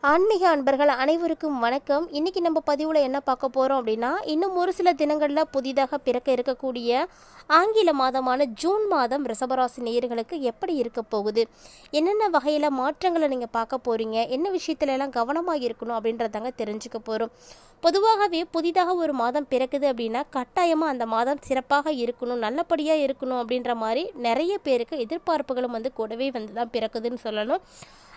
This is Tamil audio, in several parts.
ஆன்மீக அன்பர்கள் அனைவருக்கும் வணக்கம். இன்னைக்கு நம்ம பதிவில் என்ன பார்க்க போகிறோம் அப்படின்னா, இன்னும் ஒரு சில தினங்களில் புதிதாக பிறக்க இருக்கக்கூடிய ஆங்கில மாதமான ஜூன் மாதம் ரிஷபராசி நேயர்களுக்கு எப்படி இருக்க போகுது, என்னென்ன வகையில் மாற்றங்களை நீங்கள் பார்க்க போகிறீங்க, என்ன விஷயத்துல எல்லாம் கவனமாக இருக்கணும் அப்படின்றதாங்க தெரிஞ்சுக்க போகிறோம். பொதுவாகவே புதிதாக ஒரு மாதம் பிறக்குது அப்படின்னா கட்டாயமாக அந்த மாதம் சிறப்பாக இருக்கணும், நல்லபடியாக இருக்கணும் அப்படின்ற மாதிரி நிறைய பேருக்கு எதிர்பார்ப்புகளும் கூடவே தான் பிறக்குதுன்னு சொல்லணும்.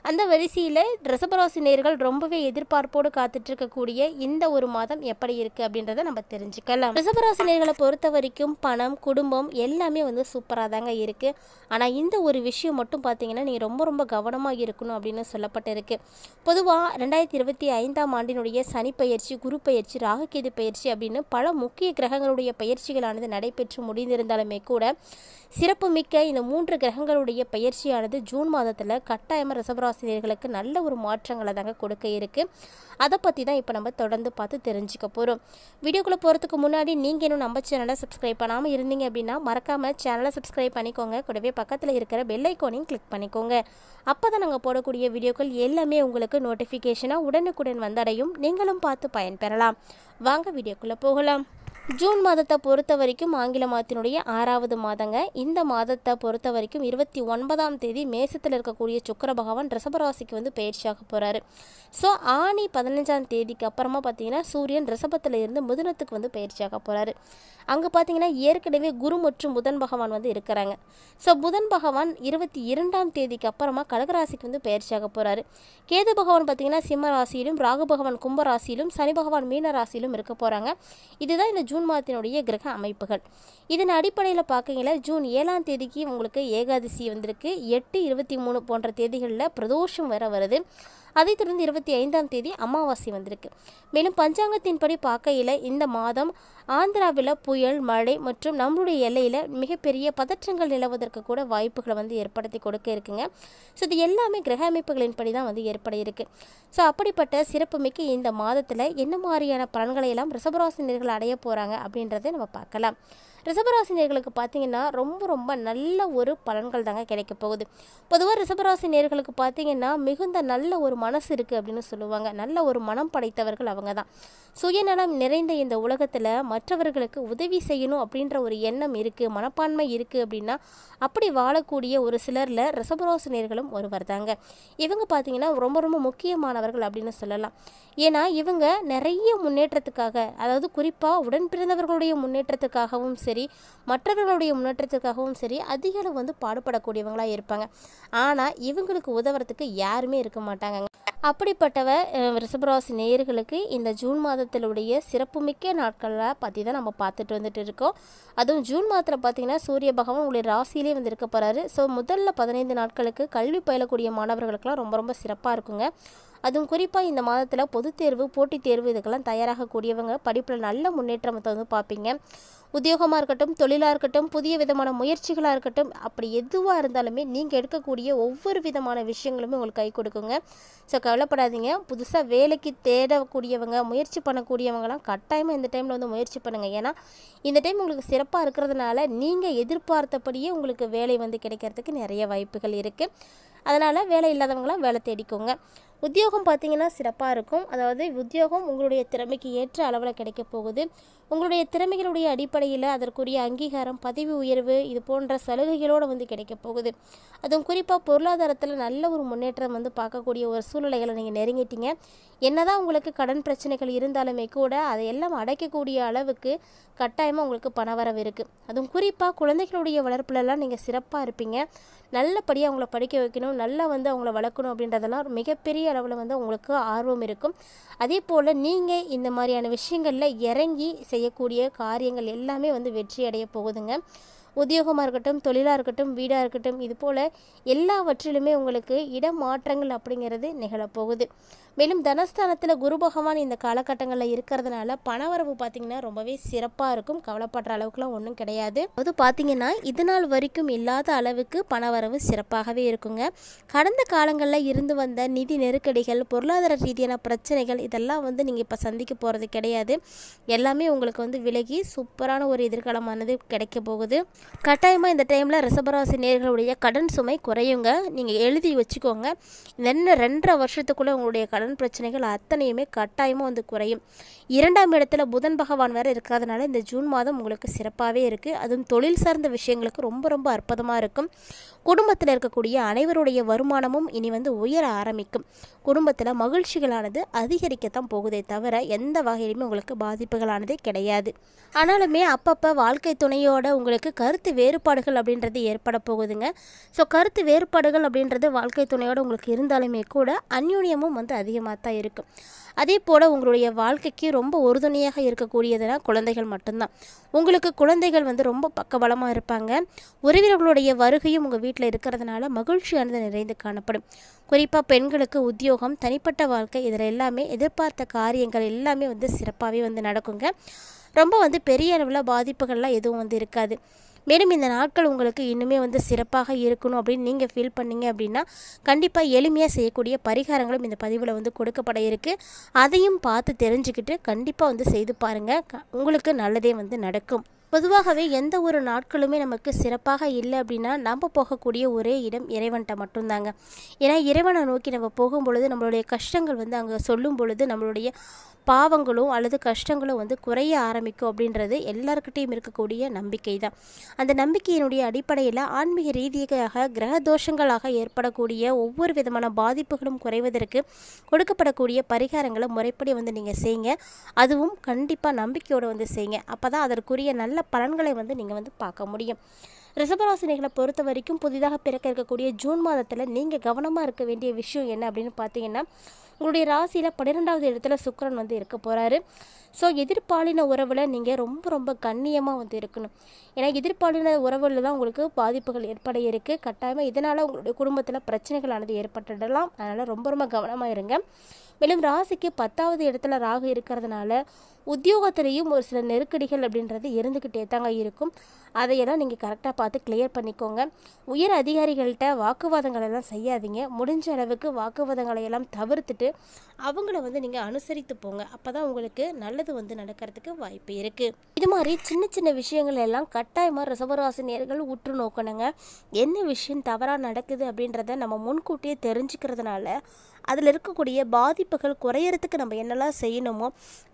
அந்த வரிசையில் ரிஷபராசி நேயர்கள் ரொம்பவே எதிர்பார்ப்போடு காத்துட்டு இருக்கக்கூடிய இந்த ஒரு மாதம் எப்படி இருக்குது அப்படின்றத நம்ம தெரிஞ்சுக்கலாம். ரிஷபராசி நேயர்களை பொறுத்த வரைக்கும் பணம், குடும்பம் எல்லாமே சூப்பராக தாங்க இருக்குது. ஆனால் இந்த ஒரு விஷயம் மட்டும் பார்த்தீங்கன்னா நீங்கள் ரொம்ப ரொம்ப கவனமாக இருக்கணும் அப்படின்னு சொல்லப்பட்டிருக்கு. பொதுவாக 2025ஆம் ஆண்டினுடைய சனி பயிற்சி, குரு பயிற்சி, ராகுகேது பயிற்சி அப்படின்னு பல முக்கிய கிரகங்களுடைய பயிற்சிகளானது நடைபெற்று முடிந்திருந்தாலுமே கூட சிறப்புமிக்க இந்த 3 கிரகங்களுடைய பயிற்சியானது ஜூன் மாதத்தில் கட்டாயமாக ரிஷபராசினியர்களுக்கு நல்ல ஒரு மாற்றங்களை தாங்க கொடுக்க இருக்குது. அதை பற்றி தான் இப்போ நம்ம தொடர்ந்து பார்த்து தெரிஞ்சுக்க போகிறோம். வீடியோக்குள்ளே போகிறதுக்கு முன்னாடி நீங்கள் இன்னும் நம்ம சேனலை சப்ஸ்கிரைப் பண்ணாமல் இருந்தீங்க அப்படின்னா மறக்காமல் சேனலை சப்ஸ்கிரைப் பண்ணிக்கோங்க. கூடவே பக்கத்தில் இருக்கிற பெல் ஐக்கானையும் கிளிக் பண்ணிக்கோங்க. அப்போ தான் நாங்கள் போடக்கூடிய வீடியோக்கள் எல்லாமே உங்களுக்கு நோட்டிஃபிகேஷனாக உடனுக்குடன் வந்தடையும். நீங்களும் பார்த்து பயன்பெறலாம். வாங்க வீடியோக்குள்ளே போகலாம். ஜூன் மாதத்தை பொறுத்த வரைக்கும் ஆங்கில மாதத்தினுடைய 6வது மாதங்க. இந்த மாதத்தை பொறுத்த வரைக்கும் 29ஆம் தேதி மேசத்தில் இருக்கக்கூடிய சுக்கிர பகவான் ரிஷபராசிக்கு பயிற்சியாக போகிறாரு. ஸோ ஆனி 15ஆம் தேதிக்கு அப்புறமா பார்த்தீங்கன்னா சூரியன் ரிஷபத்தில் இருந்து மிதுனத்துக்கு பயிற்சியாக போகிறாரு. அங்கே பார்த்தீங்கன்னா ஏற்கனவே குரு மற்றும் புதன் பகவான் இருக்கிறாங்க. ஸோ புதன் பகவான் 22ஆம் தேதிக்கு அப்புறமா கடகராசிக்கு பயிற்சியாக போகிறாரு. கேது பகவான் பார்த்தீங்கன்னா சிம்ம ராசியிலும், ராகு பகவான் கும்ப ராசியிலும், சனி பகவான் மீன ராசியிலும் இருக்க போகிறாங்க. இதுதான் இந்த ஜூன் மாதத்தினுடைய கிரக அமைப்புகள். இதன் அடிப்படையில் பார்க்கீங்களா, ஜூன் 7ஆம் தேதிக்கு உங்களுக்கு ஏகாதசி வந்திருக்கு. 8, 23 போன்ற தேதிகளில் பிரதோஷம் வேற வருது. அதைத் தொடர்ந்து 25ஆம் தேதி அமாவாசை வந்திருக்கு. மேலும் பஞ்சாங்கத்தின்படி பார்க்கையில் இந்த மாதம் ஆந்திராவில் புயல், மழை மற்றும் நம்மளுடைய எல்லையில் மிகப்பெரிய பதற்றங்கள் நிலவுவதற்கு கூட வாய்ப்புகளை ஏற்படுத்தி கொடுக்க இருக்குங்க. ஸோ இது எல்லாமே கிரக அமைப்புகளின்படி தான் ஏற்பட இருக்கு. ஸோ அப்படிப்பட்ட சிறப்புமிக்க இந்த மாதத்தில் என்ன மாதிரியான பலன்களை எல்லாம் ரிஷபராசினியர்கள் அடைய போகிறாங்க அப்படின்றத நம்ம பார்க்கலாம். ரிஷபராசினியர்களுக்கு பார்த்தீங்கன்னா ரொம்ப ரொம்ப நல்ல ஒரு பலன்கள் தாங்க கிடைக்க போகுது. பொதுவாக ரிஷபராசினியர்களுக்கு பார்த்தீங்கன்னா மிகுந்த நல்ல ஒரு மனசு இருக்குது அப்படின்னு சொல்லுவாங்க. நல்ல ஒரு மனம் படைத்தவர்கள் அவங்க தான். சுயநலம் நிறைந்த இந்த உலகத்தில் மற்றவர்களுக்கு உதவி செய்யணும் அப்படின்ற ஒரு எண்ணம் இருக்குது, மனப்பான்மை இருக்குது அப்படின்னா அப்படி வாழக்கூடிய ஒரு சிலரில் ரிஷபராசினியர்களும் ஒருவர் தாங்க. இவங்க பார்த்தீங்கன்னா ரொம்ப ரொம்ப முக்கியமானவர்கள் அப்படின்னு சொல்லலாம். ஏன்னா இவங்க நிறைய முன்னேற்றத்துக்காக, அதாவது குறிப்பாக உடன் பிறந்தவர்களுடைய முன்னேற்றத்துக்காகவும் சரி, மற்றவர்களுடைய முன்னேற்றத்துக்காகவும் சரி அதிக அளவு பாடுபடக்கூடியவங்களாக இருப்பாங்க. ஆனால் இவங்களுக்கு உதவுறதுக்கு யாருமே இருக்க மாட்டாங்க. அப்படிப்பட்டவ ரிஷபராசி நேயர்களுக்கு இந்த ஜூன் மாதத்தினுடைய சிறப்புமிக்க நாட்களை பற்றி தான் நம்ம பார்த்துட்டு வந்துட்டு இருக்கோம். அதுவும் ஜூன் மாதத்தில் பார்த்தீங்கன்னா சூரிய பகவான் உங்களுடைய ராசியிலே இருக்க போகிறாரு. ஸோ முதல்ல 15 நாட்களுக்கு கல்வி பயிலக்கூடிய மாணவர்களுக்கெல்லாம் ரொம்ப ரொம்ப சிறப்பாக இருக்குங்க. அதுவும் குறிப்பாக இந்த மாதத்தில் பொதுத் தேர்வு, போட்டித் தேர்வு இதுக்கெல்லாம் தயாராகக்கூடியவங்க படிப்பில் நல்ல முன்னேற்றத்தை பார்ப்பீங்க. உத்தியோகமாக இருக்கட்டும், தொழிலாக இருக்கட்டும், புதிய விதமான முயற்சிகளாக இருக்கட்டும், அப்படி எதுவாக இருந்தாலுமே நீங்கள் எடுக்கக்கூடிய ஒவ்வொரு விதமான விஷயங்களுமே உங்களுக்கு கை கொடுக்குங்க. ஸோ கவலைப்படாதீங்க. புதுசாக வேலைக்கு தேடக்கூடியவங்க, முயற்சி பண்ணக்கூடியவங்களாம் கட்டாயமாக இந்த டைமில் முயற்சி பண்ணுங்கள். ஏன்னா இந்த டைம் உங்களுக்கு சிறப்பாக இருக்கிறதுனால நீங்கள் எதிர்பார்த்தபடியே உங்களுக்கு வேலை கிடைக்கிறதுக்கு நிறைய வாய்ப்புகள் இருக்குது. அதனால் வேலை இல்லாதவங்களாம் வேலை தேடிக்கோங்க. உத்தியோகம் பார்த்திங்கன்னா சிறப்பாக இருக்கும். அதாவது உத்தியோகம் உங்களுடைய திறமைக்கு ஏற்ற அளவில் கிடைக்க போகுது. உங்களுடைய திறமைகளுடைய அடிப்படையில் அதற்குரிய அங்கீகாரம், பதவி உயர்வு இது போன்ற சலுகைகளோடு கிடைக்க போகுது. அதுவும் குறிப்பாக பொருளாதாரத்தில் நல்ல ஒரு முன்னேற்றம் பார்க்கக்கூடிய ஒரு சூழ்நிலைகளை நீங்கள் நெருங்கிட்டீங்க. என்னதான் உங்களுக்கு கடன் பிரச்சனைகள் இருந்தாலுமே கூட அதையெல்லாம் அடைக்கக்கூடிய அளவுக்கு கட்டாயமாக உங்களுக்கு பணவரவு இருக்குது. அதுவும் குறிப்பாக குழந்தைகளுடைய வளர்ப்புலலாம் நீங்கள் சிறப்பாக இருப்பீங்க. நல்லபடியாக அவங்கள படிக்க வைக்கணும், நல்லா அவங்கள வளர்க்கணும் அப்படின்றதெல்லாம் மிகப்பெரிய அளவில் உங்களுக்கு ஆர்வம் இருக்கும். அதே போல் நீங்கள் இந்த மாதிரியான விஷயங்களில் இறங்கி செய்யக்கூடிய காரியங்கள் எல்லாமே வெற்றி அடைய போகுதுங்க. உத்தியோகமாக இருக்கட்டும், தொழிலாக இருக்கட்டும், வீடாக இருக்கட்டும், இது போல் எல்லாவற்றிலுமே உங்களுக்கு இடமாற்றங்கள் அப்படிங்கிறது நிகழப்போகுது. மேலும் தனஸ்தானத்தில் குரு பகவான் இந்த காலகட்டங்களில் இருக்கிறதுனால பணவரவு பார்த்திங்கன்னா ரொம்பவே சிறப்பாக இருக்கும். கவலைப்படுற அளவுக்குலாம் ஒன்றும் கிடையாது. அது பார்த்திங்கன்னா இது நாள் வரைக்கும் இல்லாத அளவுக்கு பணவரவு சிறப்பாகவே இருக்குங்க. கடந்த காலங்களில் இருந்து வந்த நிதி நெருக்கடிகள், பொருளாதார ரீதியான பிரச்சனைகள் இதெல்லாம் நீங்கள் இப்போ சந்திக்க போகிறது கிடையாது. எல்லாமே உங்களுக்கு விலகி சூப்பரான ஒரு எதிர்காலமானது கிடைக்க போகுது. கட்டாயமாக இந்த டைமில் ரிஷபராசி நேயர்களுடைய கடன் சுமை குறையுங்க. நீங்கள் எழுதி வச்சுக்கோங்க. இன்னும் 2.5 வருஷத்துக்குள்ளே உங்களுடைய கடன் பிரச்சனைகள் அத்தனையுமே கட்டாயமாக வந்து குறையும். 2ஆம் இடத்துல புதன் பகவான் வேறு இருக்கிறதுனால இந்த ஜூன் மாதம் உங்களுக்கு சிறப்பாகவே இருக்குது. அதுவும் தொழில் சார்ந்த விஷயங்களுக்கு ரொம்ப ரொம்ப அற்புதமாக இருக்கும். குடும்பத்தில் இருக்கக்கூடிய அனைவருடைய வருமானமும் இனி வந்து உயர ஆரம்பிக்கும். குடும்பத்தில் மகிழ்ச்சிகளானது அதிகரிக்கத்தான் போகுதே தவிர எந்த வகையிலுமே உங்களுக்கு பாதிப்புகளானதே கிடையாது. ஆனாலுமே அப்பப்போ வாழ்க்கை துணையோட உங்களுக்கு கருத்து வேறுபாடுகள் அப்படின்றது ஏற்பட போகுதுங்க. ஸோ கருத்து வேறுபாடுகள் அப்படின்றது வாழ்க்கை துணையோடு உங்களுக்கு இருந்தாலுமே கூட அந்யோன்யமும் வந்து அதிகமாக தான் இருக்கும். அதே போல் உங்களுடைய வாழ்க்கைக்கு ரொம்ப உறுதுணையாக இருக்கக்கூடியதுனா குழந்தைகள் மட்டும்தான். உங்களுக்கு குழந்தைகள் வந்து ரொம்ப பக்கபலமாக இருப்பாங்க. உறவினர்களுடைய வருகையும் உங்கள் வீட்டில் இருக்கிறதுனால மகிழ்ச்சியானது நிறைந்து காணப்படும். குறிப்பாக பெண்களுக்கு உத்தியோகம், தனிப்பட்ட வாழ்க்கை இதில் எல்லாமே எதிர்பார்த்த காரியங்கள் எல்லாமே வந்து சிறப்பாகவே வந்து நடக்குங்க. ரொம்ப வந்து பெரிய அளவில் பாதிப்புகள்லாம் எதுவும் வந்து இருக்காது. மேலும் இந்த நாட்கள் உங்களுக்கு இன்னுமே வந்து சிறப்பாக இருக்கணும் அப்படின்னு நீங்கள் ஃபீல் பண்ணீங்க அப்படின்னா கண்டிப்பாக எளிமையாக செய்யக்கூடிய பரிகாரங்களும் இந்த பதிவில் வந்து கொடுக்கப்பட இருக்குது. அதையும் பார்த்து தெரிஞ்சுக்கிட்டு கண்டிப்பாக வந்து செய்து பாருங்கள். உங்களுக்கு நல்லதே வந்து நடக்கும். பொதுவாகவே எந்த ஒரு நாட்களுமே நமக்கு சிறப்பாக இல்லை அப்படின்னா நம்ம போகக்கூடிய ஒரே இடம் இறைவன்கிட்ட மட்டும்தாங்க. ஏன்னா இறைவனை நோக்கி நம்ம போகும்பொழுது நம்மளுடைய கஷ்டங்கள் வந்து அங்கே சொல்லும் பொழுது நம்மளுடைய பாவங்களும் அல்லது கஷ்டங்களும் வந்து குறைய ஆரம்பிக்கும் அப்படின்றது எல்லாருக்கிட்டையும் இருக்கக்கூடிய நம்பிக்கை தான். அந்த நம்பிக்கையினுடைய அடிப்படையில் ஆன்மீக ரீதியாக கிரக தோஷங்களாக ஏற்படக்கூடிய ஒவ்வொரு விதமான பாதிப்புகளும் குறைவதற்கு கொடுக்கப்படக்கூடிய பரிகாரங்களை முறைப்படி வந்து நீங்கள் செய்யுங்க. அதுவும் கண்டிப்பாக நம்பிக்கையோடு வந்து செய்யுங்க. அப்போ தான் அதற்குரிய நல்ல பலன்களை வந்து நீங்கள் வந்து பார்க்க முடியும். ரிஷபராசினிகளை பொறுத்த வரைக்கும் புதிதாக பிறக்க இருக்கக்கூடிய ஜூன் மாதத்தில் நீங்கள் கவனமாக இருக்க வேண்டிய விஷயம் என்ன அப்படின்னு பார்த்தீங்கன்னா, உங்களுடைய ராசியில் 12வது இடத்துல சுக்கிரன் வந்து இருக்க போகிறாரு. ஸோ எதிர்பாலின உறவில் நீங்கள் ரொம்ப ரொம்ப கண்ணியமாக வந்து இருக்கணும். ஏன்னா எதிர்பாலின உறவில் தான் உங்களுக்கு பாதிப்புகள் ஏற்பட இருக்குது. கட்டாயமாக இதனால் உங்களுடைய குடும்பத்தில் பிரச்சனைகளானது ஏற்பட்டுடலாம். அதனால் ரொம்ப ரொம்ப கவனமாக இருங்க. மேலும் ராசிக்கு 10வது இடத்துல ராகு இருக்கிறதுனால உத்தியோகத்திலையும் ஒரு சில நெருக்கடிகள் அப்படின்றது இருந்துக்கிட்டே தாங்க இருக்கும். அதையெல்லாம் நீங்கள் கரெக்டாக பார்த்து கிளியர் பண்ணிக்கோங்க. உயர் அதிகாரிகள்கிட்ட வாக்குவாதங்கள் எல்லாம் செய்யாதீங்க. முடிஞ்ச அளவுக்கு வாக்குவாதங்களை எல்லாம் தவிர்த்துட்டு அவங்கள வந்து நீங்கள் அனுசரித்து போங்க. அப்போ தான் உங்களுக்கு நல்லது வந்து நடக்கிறதுக்கு வாய்ப்பு இருக்குது. இது மாதிரி சின்ன சின்ன விஷயங்கள் எல்லாம் கட்டாயமாக ரிஷபராசி நேயர்கள் உற்று நோக்கணுங்க. என்ன விஷயம் தவறாக நடக்குது அப்படின்றத நம்ம முன்கூட்டியே தெரிஞ்சுக்கிறதுனால அதில் இருக்கக்கூடிய பாதிப்புகள் குறையறதுக்கு நம்ம என்னெல்லாம் செய்யணுமோ,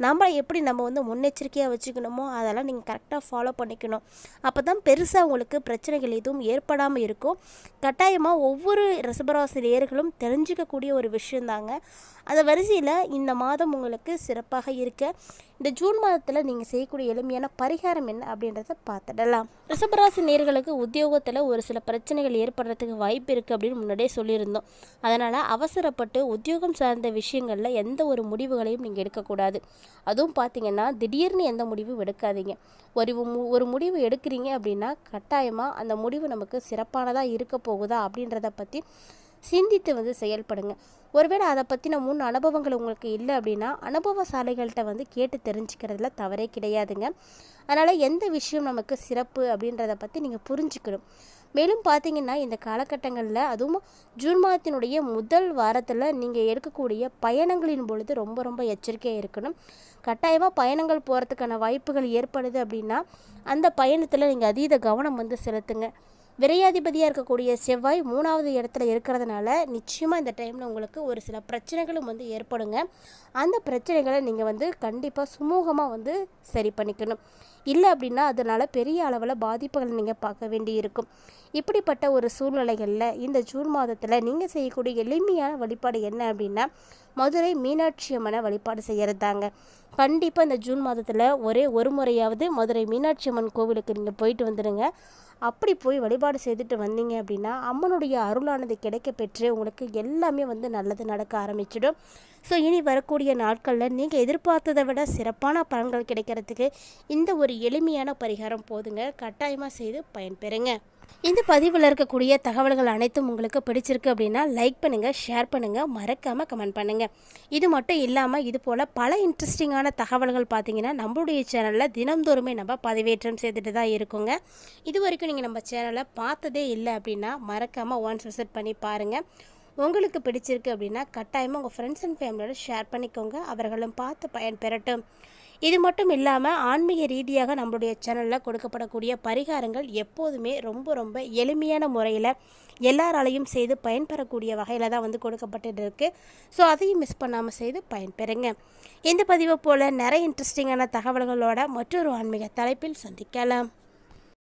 நம்ம எப்படி நம்ம வந்து முன்னெச்சரிக்கையாக வச்சுக்கணுமோ அதெல்லாம் நீங்கள் கரெக்டாக ஃபாலோ பண்ணிக்கணும். அப்போ தான் பெருசாக உங்களுக்கு பிரச்சனைகள் எதுவும் ஏற்படாமல் இருக்கும். கட்டாயமாக ஒவ்வொரு ரிஷபராசி நேயர்களும் தெரிஞ்சிக்கக்கூடிய ஒரு விஷயந்தாங்க. அந்த வரிசையில் இந்த மாதம் உங்களுக்கு சிறப்பாக இருக்க இந்த ஜூன் மாதத்தில் நீங்கள் செய்யக்கூடிய எளிமையான பரிகாரம் என்ன அப்படின்றத பார்த்துடலாம். ரிஷபராசி நேயர்களுக்கு உத்தியோகத்தில் ஒரு சில பிரச்சனைகள் ஏற்படுறதுக்கு வாய்ப்பு இருக்குது அப்படின்னு முன்னாடியே சொல்லியிருந்தோம். அதனால் அவசரப்பட்டு உத்தியோகம் சார்ந்த விஷயங்களில் எந்த ஒரு முடிவுகளையும் நீங்கள் எடுக்கக்கூடாது. அதுவும் பார்த்திங்கன்னா திடீர்னு எந்த முடிவும் எடுக்காதீங்க. ஒரு முடிவு எடுக்கிறீங்க அப்படின்னா கட்டாயமாக அந்த முடிவு நமக்கு சிறப்பானதாக இருக்க போகுதா அப்படின்றத பற்றி சிந்தித்து வந்து செயல்படுங்க. ஒருவேளை அதை பற்றின முன் அனுபவங்கள் உங்களுக்கு இல்லை அப்படின்னா அனுபவசாலிகள்கிட்ட வந்து கேட்டு தெரிஞ்சுக்கிறதுல தவறே கிடையாதுங்க. அதனால் எந்த விஷயம் நமக்கு சிறப்பு அப்படின்றத பற்றி நீங்கள் புரிஞ்சுக்கணும். மேலும் பார்த்தீங்கன்னா இந்த காலகட்டங்களில் அதுவும் ஜூன் மாதத்தினுடைய முதல் வாரத்தில் நீங்கள் எடுக்கக்கூடிய பயணங்களின் பொழுது ரொம்ப ரொம்ப எச்சரிக்கையாக இருக்கணும். கட்டாயமாக பயணங்கள் போகிறதுக்கான வாய்ப்புகள் ஏற்படுது அப்படின்னா அந்த பயணத்தில் நீங்கள் அதீத கவனம் வந்து செலுத்துங்க. விரையாதிபதியாக இருக்கக்கூடிய செவ்வாய் 3வது இடத்துல இருக்கிறதுனால நிச்சயமாக இந்த டைமில் உங்களுக்கு ஒரு சில பிரச்சனைகளும் வந்து ஏற்படுங்க. அந்த பிரச்சனைகளை நீங்கள் வந்து கண்டிப்பாக சுமூகமாக வந்து சரி பண்ணிக்கணும். இல்லை அப்படின்னா அதனால் பெரிய அளவில் பாதிப்புகளை நீங்கள் பார்க்க வேண்டி இருக்கும். இப்படிப்பட்ட ஒரு சூழ்நிலைகளில் இந்த ஜூன் மாதத்தில் நீங்கள் செய்யக்கூடிய எளிமையான வழிபாடு என்ன அப்படின்னா மதுரை மீனாட்சி அம்மனை வழிபாடு செய்கிறதாங்க. கண்டிப்பாக இந்த ஜூன் மாதத்தில் ஒரு முறையாவது மதுரை மீனாட்சி அம்மன் கோவிலுக்கு நீங்கள் போயிட்டு வந்துடுங்க. அப்படி போய் வழிபாடு செய்துட்டு வந்தீங்க அப்படின்னா அம்மனுடைய அருளானது கிடைக்க பெற்று உங்களுக்கு எல்லாமே வந்து நல்லது நடக்க ஆரம்பிச்சிடும். ஸோ இனி வரக்கூடிய நாட்களில் நீங்கள் எதிர்பார்த்ததை விட சிறப்பான பலன்கள் கிடைக்கிறதுக்கு இந்த ஒரு எளிமையான பரிகாரம் போதுங்க. கட்டாயமாக செய்து பயன்பெறுங்க. இந்த பதிவில் இருக்கக்கூடிய தகவல்கள் அனைத்தும் உங்களுக்கு பிடிச்சிருக்கு அப்படின்னா லைக் பண்ணுங்கள், ஷேர் பண்ணுங்கள், மறக்காமல் கமெண்ட் பண்ணுங்கள். இது மட்டும் இல்லாமல் இது போல் பல இன்ட்ரெஸ்டிங்கான தகவல்கள் பார்த்தீங்கன்னா நம்மளுடைய சேனலில் தினம்தோறுமே நம்ம பதிவேற்றம் செய்துட்டு தான் இருக்குங்க. இது வரைக்கும் நீங்கள் நம்ம சேனலை பார்த்ததே இல்லை அப்படின்னா மறக்காமல் ஒன்ஸ் விசிட் பண்ணி பாருங்கள். உங்களுக்கு பிடிச்சிருக்கு அப்படின்னா கட்டாயமாக உங்கள் ஃப்ரெண்ட்ஸ் அண்ட் ஃபேமிலியோட ஷேர் பண்ணிக்கோங்க. அவர்களும் பார்த்து பயன்பெறட்டும். இது மட்டும் இல்லாமல் ஆன்மீக ரீதியாக நம்மளுடைய சேனலில் கொடுக்கப்படக்கூடிய பரிகாரங்கள் எப்போதுமே ரொம்ப ரொம்ப எளிமையான முறையில் எல்லாராலையும் செய்து பயன்பெறக்கூடிய வகையில் தான் வந்து கொடுக்கப்பட்டு இருக்கு. ஸோ அதையும் மிஸ் பண்ணாமல் செய்து பயன்பெறுங்க. இந்த பதிவை போல் நிறைய இன்ட்ரெஸ்டிங்கான தகவல்களோட மற்றொரு ஆன்மீக தலைப்பில் சந்திக்கலாம்.